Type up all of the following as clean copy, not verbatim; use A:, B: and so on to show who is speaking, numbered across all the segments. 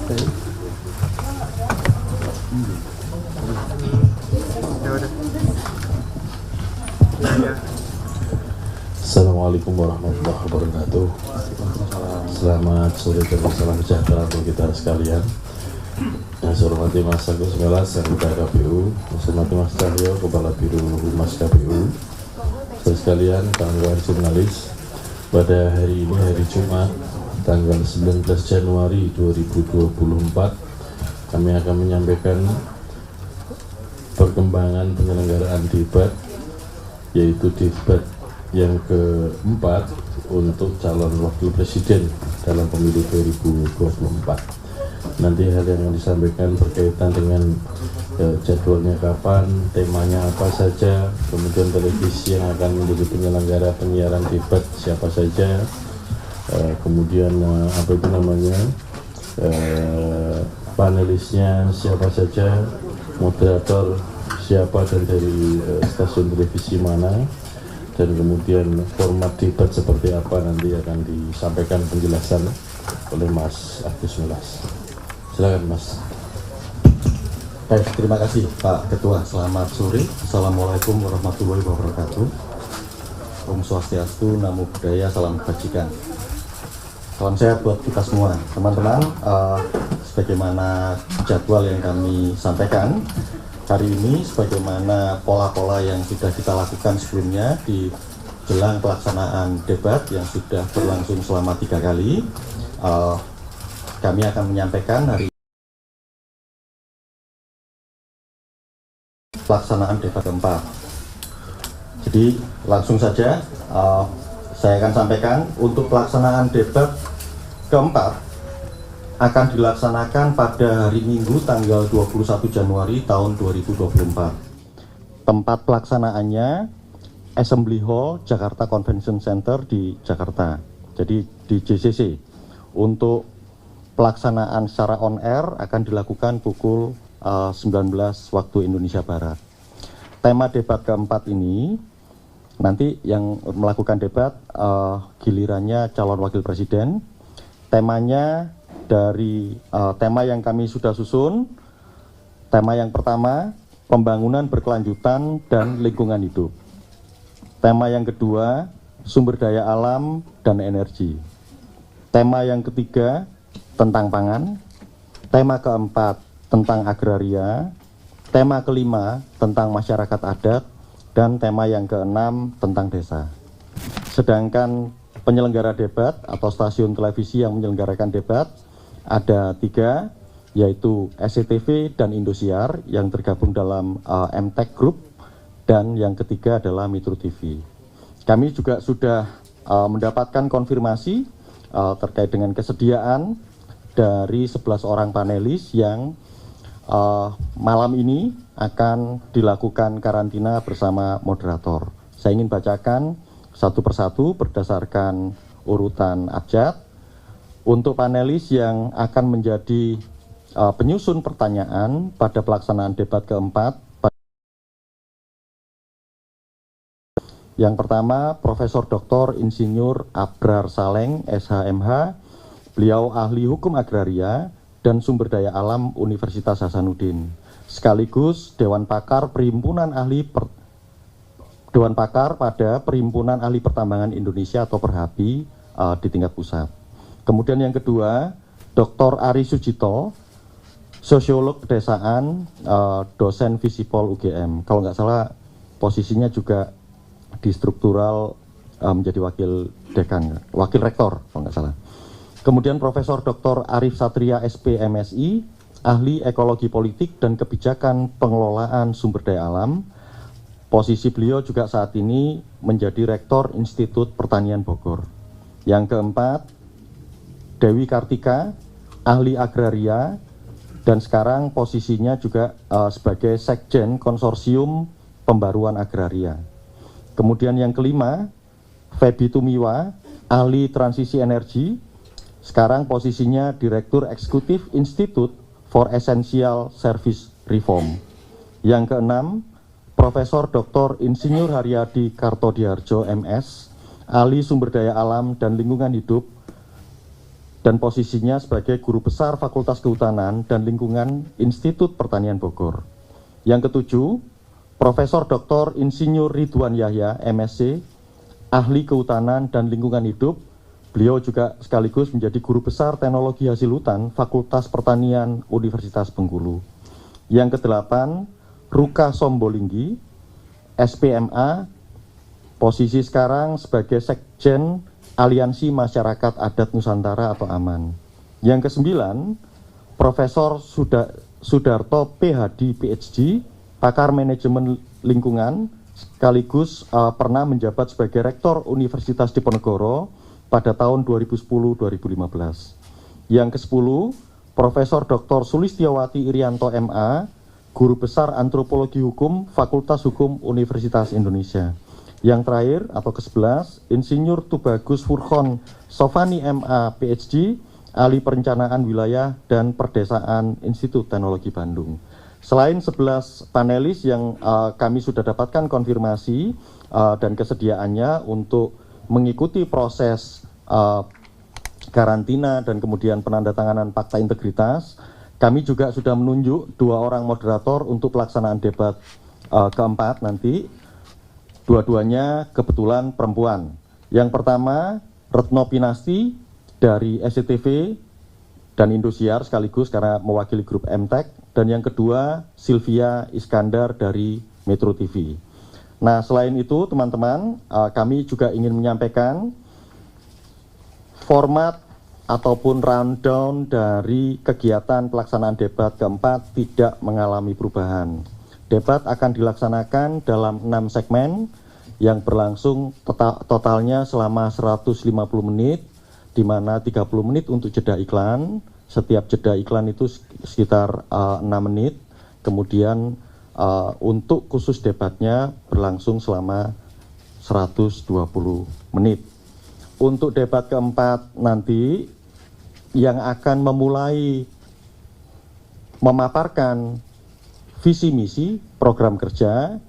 A: Assalamualaikum warahmatullahi wabarakatuh. Selamat sore dan salam sejahtera untuk kita sekalian. Yang saya hormati Mas Agus Melas, anggota KPU, yang saya hormati Mas Cahyo, Kepala Biro Humas KPU, saudara sekalian, kawan-kawan jurnalis. Pada hari ini, hari Jumat, tanggal 19 Januari 2024, kami akan menyampaikan perkembangan penyelenggaraan debat, yaitu debat yang keempat untuk calon wakil presiden dalam pemilu 2024. Nanti hal yang akan disampaikan berkaitan dengan jadwalnya kapan, temanya apa saja, kemudian televisi yang akan menjadi penyelenggara penyiaran debat siapa saja, kemudian panelisnya siapa saja, moderator siapa dan dari stasiun televisi mana, dan kemudian format debat seperti apa nanti akan disampaikan penjelasan oleh Mas Agus Melas. Silakan Mas.
B: Baik, terima kasih Pak Ketua. Selamat sore. Assalamualaikum warahmatullahi wabarakatuh. Om Swastiastu, Namo Buddhaya, salam kebajikan. Salam sehat buat kita semua, teman-teman. Sebagaimana jadwal yang kami sampaikan hari ini, sebagaimana pola-pola yang sudah kita lakukan sebelumnya di jelang pelaksanaan debat yang sudah berlangsung selama 3 kali, kami akan menyampaikan hari pelaksanaan debat keempat. Jadi langsung saja saya akan sampaikan untuk pelaksanaan debat keempat akan dilaksanakan pada hari Minggu tanggal 21 Januari tahun 2024. Tempat pelaksanaannya Assembly Hall Jakarta Convention Center di Jakarta. Jadi di JCC. Untuk pelaksanaan secara on air akan dilakukan pukul 19 waktu Indonesia Barat. Tema debat keempat ini nanti yang melakukan debat gilirannya calon wakil presiden. Temanya dari tema yang kami sudah susun. Tema yang pertama, pembangunan berkelanjutan dan lingkungan hidup. Tema yang kedua, sumber daya alam dan energi. Tema yang ketiga, tentang pangan. Tema keempat, tentang agraria. Tema kelima, tentang masyarakat adat. Dan tema yang keenam, tentang desa. Sedangkan penyelenggara debat atau stasiun televisi yang menyelenggarakan debat ada 3, yaitu SCTV dan Indosiar yang tergabung dalam MTech Group, dan yang ketiga adalah Metro TV. Kami juga sudah mendapatkan konfirmasi terkait dengan kesediaan dari 11 orang panelis yang malam ini akan dilakukan karantina bersama moderator. Saya ingin bacakan satu persatu berdasarkan urutan abjad. Untuk panelis yang akan menjadi penyusun pertanyaan pada pelaksanaan debat keempat, yang pertama Profesor Dr. Insinyur Abrar Saleng, SHMH, beliau ahli hukum agraria dan sumber daya alam Universitas Hasanuddin, sekaligus Dewan Pakar pada Perhimpunan Ahli Pertambangan Indonesia atau Perhapi di tingkat pusat. Kemudian yang kedua, Dr. Ari Sujito, sosiolog pedesaan, dosen Visipol UGM. Kalau nggak salah posisinya juga di struktural menjadi wakil dekan, wakil rektor kalau nggak salah. Kemudian Profesor Dr. Arif Satria SP MSI, ahli ekologi politik dan kebijakan pengelolaan sumber daya alam. Posisi beliau juga saat ini menjadi Rektor Institut Pertanian Bogor. Yang keempat, Dewi Kartika, ahli agraria, dan sekarang posisinya juga sebagai Sekjen Konsorsium Pembaruan Agraria. Kemudian yang kelima, Feby Tumiwa, ahli transisi energi, sekarang posisinya Direktur Eksekutif Institute for Essential Service Reform. Yang keenam, Profesor Dr. Insinyur Haryadi Kartodiarjo MS, ahli sumber daya alam dan lingkungan hidup, dan posisinya sebagai Guru Besar Fakultas Kehutanan dan Lingkungan Institut Pertanian Bogor. Yang ketujuh, Profesor Dr. Insinyur Ridwan Yahya, MSc, Ahli Kehutanan dan Lingkungan Hidup. Beliau juga sekaligus menjadi Guru Besar Teknologi Hasil Hutan Fakultas Pertanian Universitas Bengkulu. Yang kedelapan, Ruka Sombolinggi, SPMA, posisi sekarang sebagai Sekjen Aliansi Masyarakat Adat Nusantara atau AMAN. Yang kesembilan, Profesor Sudarto PhD PhD, pakar manajemen lingkungan, sekaligus pernah menjabat sebagai Rektor Universitas Diponegoro pada tahun 2010-2015. Yang ke-10, Profesor Dr. Sulistiawati Irianto MA, Guru Besar Antropologi Hukum Fakultas Hukum Universitas Indonesia. Yang terakhir atau ke-11, Insinyur Tubagus Furkhon Sofani MA PhD, Ahli Perencanaan Wilayah dan Perdesaan Institut Teknologi Bandung. Selain 11 panelis yang kami sudah dapatkan konfirmasi dan kesediaannya untuk mengikuti proses karantina dan kemudian penandatanganan fakta integritas, kami juga sudah menunjuk 2 orang moderator untuk pelaksanaan debat keempat nanti. Dua-duanya kebetulan perempuan. Yang pertama, Retno Pinasti dari SCTV dan Indosiar sekaligus karena mewakili grup MTech. Dan yang kedua, Sylvia Iskandar dari Metro TV. Nah, selain itu teman-teman, kami juga ingin menyampaikan format ataupun rundown dari kegiatan pelaksanaan debat keempat tidak mengalami perubahan. Debat akan dilaksanakan dalam 6 segmen yang berlangsung totalnya selama 150 menit, di mana 30 menit untuk jeda iklan. Setiap jeda iklan itu sekitar 6 menit. Kemudian untuk khusus debatnya berlangsung selama 120 menit. Untuk debat keempat nanti yang akan memulai memaparkan visi misi program kerja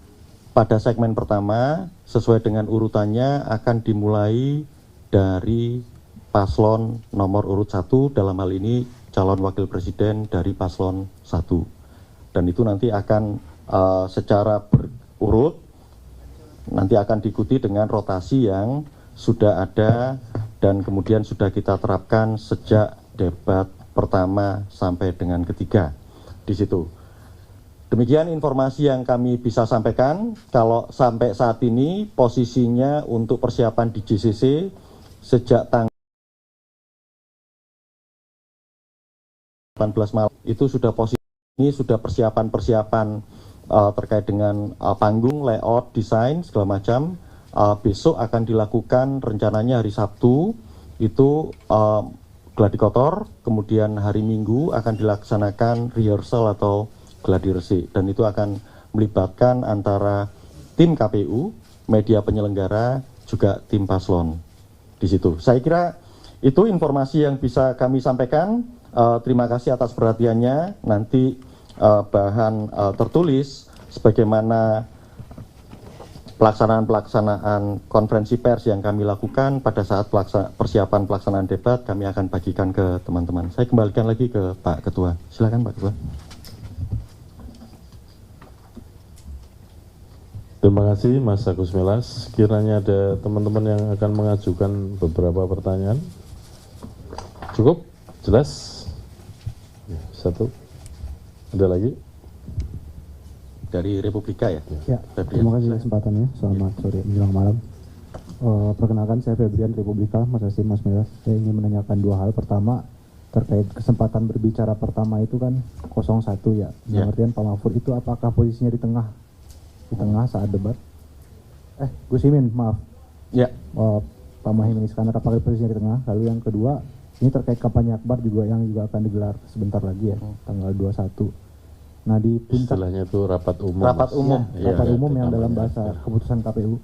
B: pada segmen pertama sesuai dengan urutannya akan dimulai dari paslon nomor urut 1, dalam hal ini calon wakil presiden dari paslon 1. Dan itu nanti akan secara berurut nanti akan diikuti dengan rotasi yang sudah ada dan kemudian sudah kita terapkan sejak debat pertama sampai dengan ketiga di situ. Demikian informasi yang kami bisa sampaikan. Kalau sampai saat ini posisinya untuk persiapan di JCC sejak tanggal 18 malam itu sudah posisi ini sudah persiapan-persiapan terkait dengan panggung, layout, desain segala macam. Besok akan dilakukan rencananya hari Sabtu itu gladi kotor, kemudian hari Minggu akan dilaksanakan rehearsal atau gladi resik, dan itu akan melibatkan antara tim KPU, media penyelenggara, juga tim paslon di situ. Saya kira itu informasi yang bisa kami sampaikan. Terima kasih atas perhatiannya. Nanti bahan tertulis sebagaimana pelaksanaan konferensi pers yang kami lakukan pada saat persiapan pelaksanaan debat kami akan bagikan ke teman-teman. Saya kembalikan lagi ke Pak Ketua. Silakan Pak Ketua.
A: Terima kasih Mas Agus Melas. Kiranya ada teman-teman yang akan mengajukan beberapa pertanyaan. Cukup? Jelas? Satu. Ada lagi?
B: Dari Republika ya?
C: Ya, terima kasih kesempatannya. Selamat sore menjelang malam. Perkenalkan saya Febrian Republika, Mas Hasim, Mas Melas. Saya ingin menanyakan 2 hal. Pertama, terkait kesempatan berbicara pertama itu kan 01 ya. Yang artian Pak Mahfud itu apakah posisinya di tengah saat debat? Gus Imin, maaf.
B: Ya.
C: Pak Muhaimin Iskandar apakah posisinya di tengah? Lalu yang kedua, ini terkait kampanye akbar yang juga akan digelar sebentar lagi ya, tanggal 21. Nah di puncak
A: istilahnya itu rapat umum.
B: Rapat umum,
C: ya, rapat umum yang dalam bahasa keputusan KPU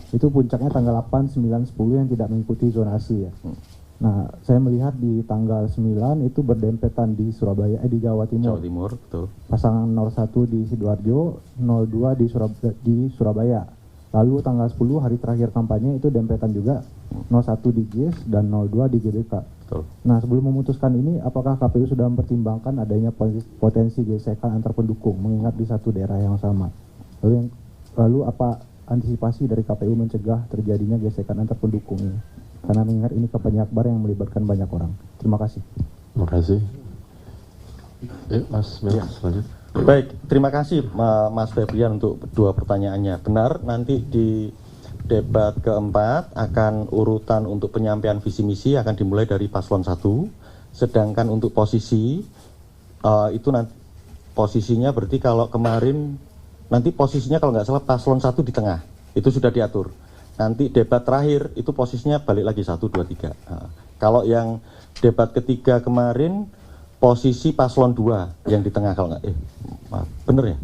C: itu puncaknya tanggal 8, 9, 10 yang tidak mengikuti zonasi ya. Nah saya melihat di tanggal 9 itu berdempetan di Surabaya, di Jawa Timur.
B: Jawa Timur, betul.
C: Pasangan 01 di Sidoarjo, 02 di Surabaya. Lalu tanggal 10 hari terakhir kampanye itu dempetan juga 01 di GIS dan 02 di GBK.
B: Betul.
C: Nah, sebelum memutuskan ini, apakah KPU sudah mempertimbangkan adanya potensi gesekan antar pendukung mengingat di satu daerah yang sama? Lalu apa antisipasi dari KPU mencegah terjadinya gesekan antar pendukung ini? Karena mengingat ini kampanye akbar yang melibatkan banyak orang. Terima kasih.
A: Terima kasih. Mas Milas, lanjut.
B: Baik, terima kasih Mas Febrian untuk dua pertanyaannya. Benar, nanti di debat keempat akan urutan untuk penyampaian visi misi akan dimulai dari paslon 1. Sedangkan untuk posisi itu nanti posisinya berarti kalau kemarin nanti posisinya kalau nggak salah paslon 1 di tengah. Itu sudah diatur. Nanti debat terakhir itu posisinya balik lagi 1, 2, 3. Kalau yang debat ketiga kemarin posisi paslon 2 yang di tengah kalau nggak maaf, bener ya?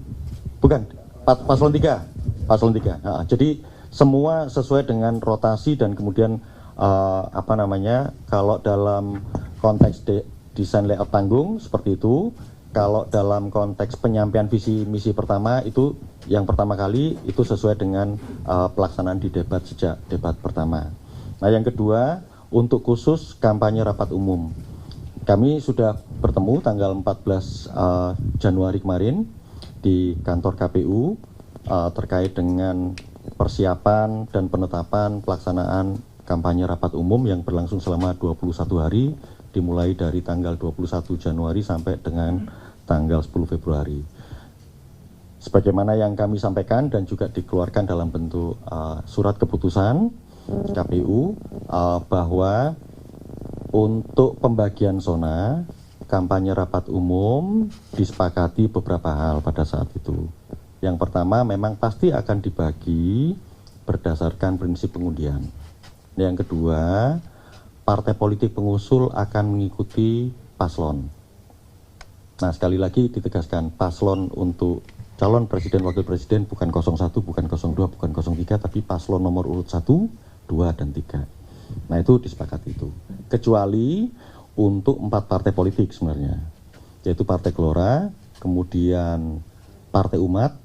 B: Bukan, paslon 3. Paslon 3. Jadi semua sesuai dengan rotasi dan kemudian kalau dalam konteks desain layout panggung seperti itu, kalau dalam konteks penyampaian visi misi pertama itu yang pertama kali itu sesuai dengan pelaksanaan di debat sejak debat pertama. Nah, yang kedua untuk khusus kampanye rapat umum. Kami sudah bertemu tanggal 14 Januari kemarin di kantor KPU terkait dengan persiapan dan penetapan pelaksanaan kampanye rapat umum yang berlangsung selama 21 hari dimulai dari tanggal 21 Januari sampai dengan tanggal 10 Februari. Sebagaimana yang kami sampaikan dan juga dikeluarkan dalam bentuk surat keputusan KPU bahwa untuk pembagian zona kampanye rapat umum disepakati beberapa hal pada saat itu. Yang pertama memang pasti akan dibagi berdasarkan prinsip pengundian. Yang kedua, partai politik pengusul akan mengikuti paslon. Nah, sekali lagi ditegaskan, paslon untuk calon presiden wakil presiden bukan 01, bukan 02, bukan 03, tapi paslon nomor urut 1, 2, dan 3. Nah, itu disepakati itu. Kecuali untuk 4 partai politik sebenarnya, yaitu Partai Gelora, kemudian Partai Umat,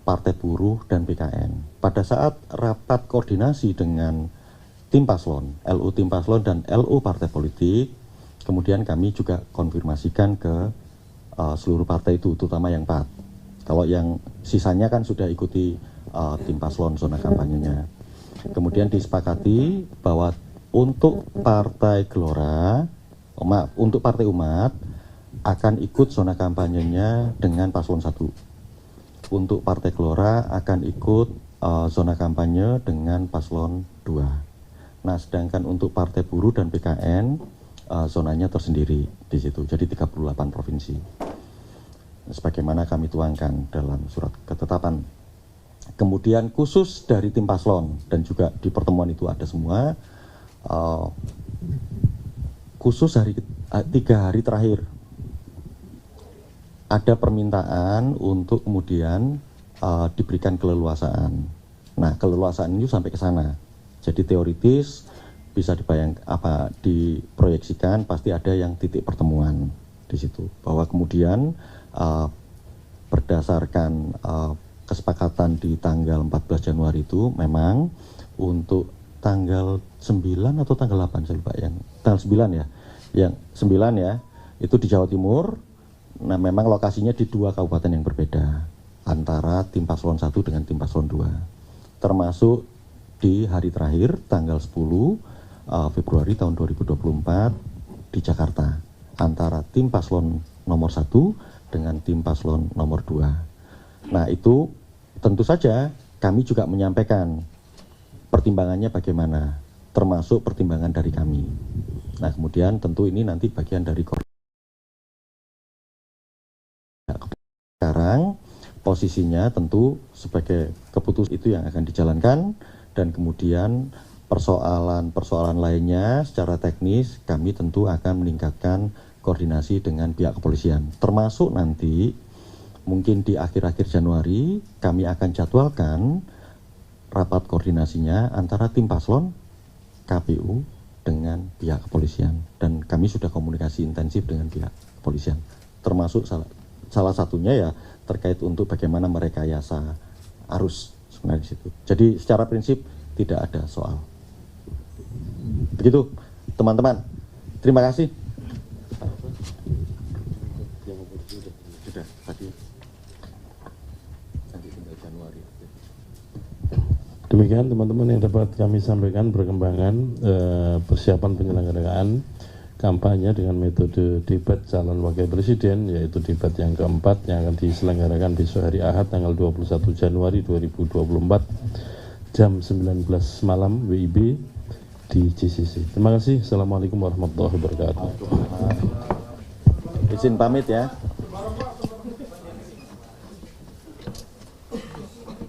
B: Partai Buruh, dan PKN. Pada saat rapat koordinasi dengan tim paslon, LU tim paslon dan LU partai politik, kemudian kami juga konfirmasikan ke seluruh partai itu, terutama yang 4. Kalau yang sisanya kan sudah ikuti tim paslon zona kampanyenya. Kemudian disepakati bahwa untuk Partai Gelora, untuk Partai Umat akan ikut zona kampanyenya dengan paslon 1. Untuk Partai Gelora akan ikut zona kampanye dengan paslon 2. Nah, sedangkan untuk Partai Buruh dan PKN zonanya tersendiri di situ. Jadi 38 provinsi. Sebagaimana kami tuangkan dalam surat ketetapan. Kemudian khusus dari tim paslon dan juga di pertemuan itu ada semua. Khusus 3 hari terakhir ada permintaan untuk kemudian diberikan keleluasaan. Nah, keleluasaan ini sampai ke sana. Jadi teoritis bisa diproyeksikan pasti ada yang titik pertemuan di situ. Bahwa kemudian berdasarkan kesepakatan di tanggal 14 Januari itu memang untuk tanggal 9 atau tanggal 8 saya lupa, yang tanggal 9 ya. Yang 9 ya, itu di Jawa Timur. Nah, memang lokasinya di 2 kabupaten yang berbeda antara tim paslon 1 dengan tim paslon 2. Termasuk di hari terakhir tanggal 10 Februari tahun 2024 di Jakarta antara tim paslon nomor 1 dengan tim paslon nomor 2. Nah, itu tentu saja kami juga menyampaikan pertimbangannya bagaimana, termasuk pertimbangan dari kami. Nah, kemudian tentu ini nanti bagian dari sekarang posisinya tentu sebagai keputusan itu yang akan dijalankan, dan kemudian persoalan lainnya secara teknis kami tentu akan meningkatkan koordinasi dengan pihak kepolisian, termasuk nanti mungkin di akhir-akhir Januari kami akan jadwalkan rapat koordinasinya antara tim paslon, KPU dengan pihak kepolisian, dan kami sudah komunikasi intensif dengan pihak kepolisian, termasuk salah satunya ya terkait untuk bagaimana merekayasa arus sebenarnya. Nah, di situ. Jadi secara prinsip tidak ada soal. Begitu, teman-teman. Terima kasih. Sudah tadi.
A: Demikian teman-teman yang dapat kami sampaikan perkembangan persiapan penyelenggaraan kampanye dengan metode debat calon wakil presiden, yaitu debat yang keempat yang akan diselenggarakan besok hari Ahad tanggal 21 Januari 2024 jam 19 malam WIB di GCC. Terima kasih. Assalamualaikum warahmatullahi wabarakatuh.
B: Izin pamit ya.